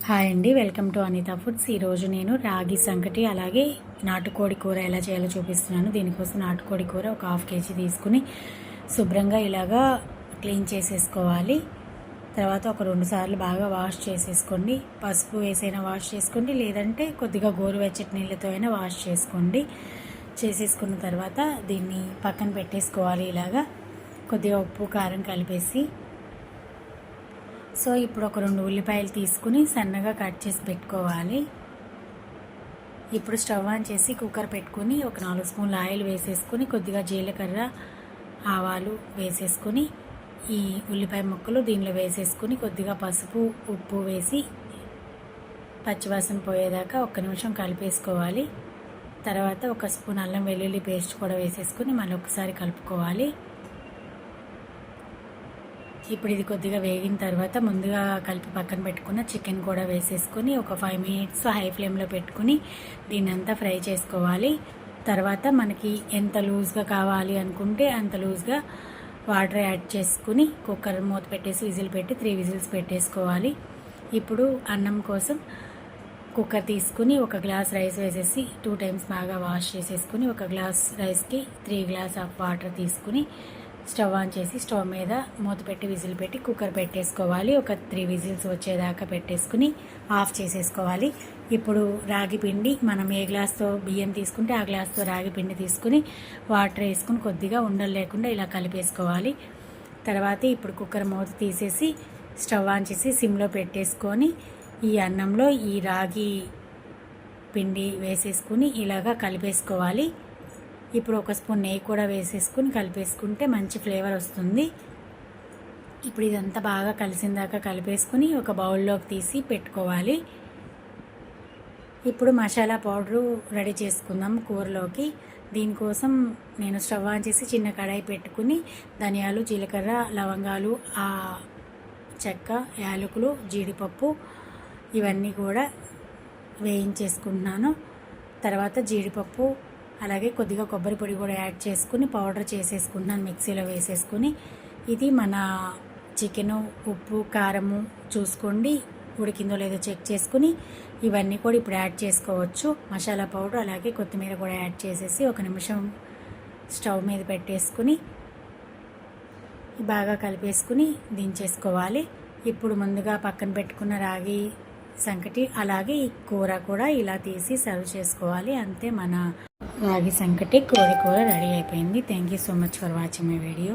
Hi అండి, welcome to Anita foods. ఈరోజు నేను రాగి సంకటి అలాగే నాటుకోడి కూర ఎలా చేయాలో చూపిస్తున్నాను. దీనికోసం నాటుకోడి కూర ఒక 1/2 kg తీసుకుని శుభ్రంగా ఇలాగా క్లీన్ చేసేసుకోవాలి. తర్వాత ఒక 2 సార్లు బాగా వాష్ చేసేసుకోండి. పసుపు వేసైనా వాష్ చేసుకోండి, లేదంటే కొద్దిగా గోరువెచ్చటి నీళ్ళతో అయినా వాష్ చేసుకోండి. చేసేసుకున్న తర్వాత దీన్ని పక్కన పెట్టేసుకోవాలి. ఇలాగా కొద్దిగా ఉప్పు కారం కలిపేసి సో ఇప్పుడు ఒక 2 ఉల్లిపాయలు తీసుకుని సన్నగా కట్ చేసి పెట్టుకోవాలి. ఇప్పుడు స్టవ్ ఆన్ చేసి కుక్కర్ పెట్టుకుని ఒక 4 స్పూన్ల ఆయిల్ వేసేసుకుని కొద్దిగా జీలకర్ర ఆవాలు వేసేసుకుని ఈ ఉల్లిపాయ ముక్కలు దీనిలో వేసేసుకుని కొద్దిగా పసుపు ఉప్పు వేసి పచ్చివాసన పోయేదాకా 1 నిమిషం కలిపేసుకోవాలి. తర్వాత 1 స్పూన్ అల్లం వెల్లుల్లి పేస్ట్ కూడా వేసేసుకుని మళ్ళీ ఒకసారి కలుపుకోవాలి. ఇప్పుడు ఇది కొద్దిగా వేగిన తర్వాత ముందుగా కలిపి పక్కన పెట్టుకున్న చికెన్ కూడా వేసేసుకొని ఒక 5 మినిట్స్ హై ఫ్లేమ్లో పెట్టుకుని దీన్ని అంతా ఫ్రై చేసుకోవాలి. తర్వాత మనకి ఎంత లూజ్గా కావాలి అనుకుంటే అంత లూజ్గా వాటర్ యాడ్ చేసుకుని కుక్కర్ మూత పెట్టేసి విజిల్ పెట్టి 3 విజిల్స్ పెట్టేసుకోవాలి. ఇప్పుడు అన్నం కోసం కుక్కర్ తీసుకుని 1 గ్లాస్ రైస్ వేసేసి 2 టైమ్స్ బాగా వాష్ చేసేసుకుని 1 గ్లాస్ రైస్కి 3 గ్లాస్ ఆఫ్ వాటర్ తీసుకుని స్టవ్ ఆన్ చేసి స్టవ్ మీద మూత పెట్టి విజిల్ పెట్టి కుక్కర్ పెట్టేసుకోవాలి. ఒక 3 విజిల్స్ వచ్చేదాకా పెట్టేసుకుని ఆఫ్ చేసేసుకోవాలి. ఇప్పుడు రాగి పిండి మనం ఏ గ్లాస్తో బియ్యం తీసుకుంటే ఆ గ్లాస్తో రాగి పిండి తీసుకుని వాటర్ వేసుకుని కొద్దిగా ఉండలు లేకుండా ఇలా కలిపేసుకోవాలి. తర్వాత ఇప్పుడు కుక్కర్ మూత తీసేసి స్టవ్ ఆన్ చేసి సిమ్లో పెట్టేసుకొని ఈ అన్నంలో ఈ రాగి పిండి వేసేసుకుని ఇలాగా కలిపేసుకోవాలి. ఇప్పుడు 1 స్పూన్ నెయ్యి కూడా వేసేసుకుని కలిపేసుకుంటే మంచి ఫ్లేవర్ వస్తుంది. ఇప్పుడు ఇదంతా బాగా కలిసిందాకా కలిపేసుకుని ఒక బౌల్లోకి తీసి పెట్టుకోవాలి. ఇప్పుడు మసాలా పౌడరు రెడీ చేసుకుందాం కూరలోకి. దీనికోసం నేను స్టవ్ ఆన్ చేసి చిన్న కడాయి పెట్టుకుని ధనియాలు జీలకర్ర లవంగాలు చెక్క యాలకులు జీడిపప్పు ఇవన్నీ కూడా వేయించేసుకుంటున్నాను. తర్వాత జీడిపప్పు అలాగే కొద్దిగా కొబ్బరి పొడి కూడా యాడ్ చేసుకుని పౌడర్ చేసేసుకుంటున్నాను మిక్సీలో వేసేసుకుని. ఇది మన చికెను ఉప్పు కారము చూసుకోండి, ఉడికిందో లేదో చెక్ చేసుకుని ఇవన్నీ కూడా ఇప్పుడు యాడ్ చేసుకోవచ్చు. మసాలా పౌడర్ అలాగే కొత్తిమీర కూడా యాడ్ చేసేసి 1 నిమిషం స్టవ్ మీద పెట్టేసుకుని బాగా కలిపేసుకుని దించేసుకోవాలి. ఇప్పుడు ముందుగా పక్కన పెట్టుకున్న రాగి సంకటి అలాగే ఈ కూర కూడా ఇలా తీసి సర్వ్ చేసుకోవాలి. అంతే, మన రాగి సంకటి కోడి కూర రెడీ అయిపోయింది. Thank you so much for watching my video.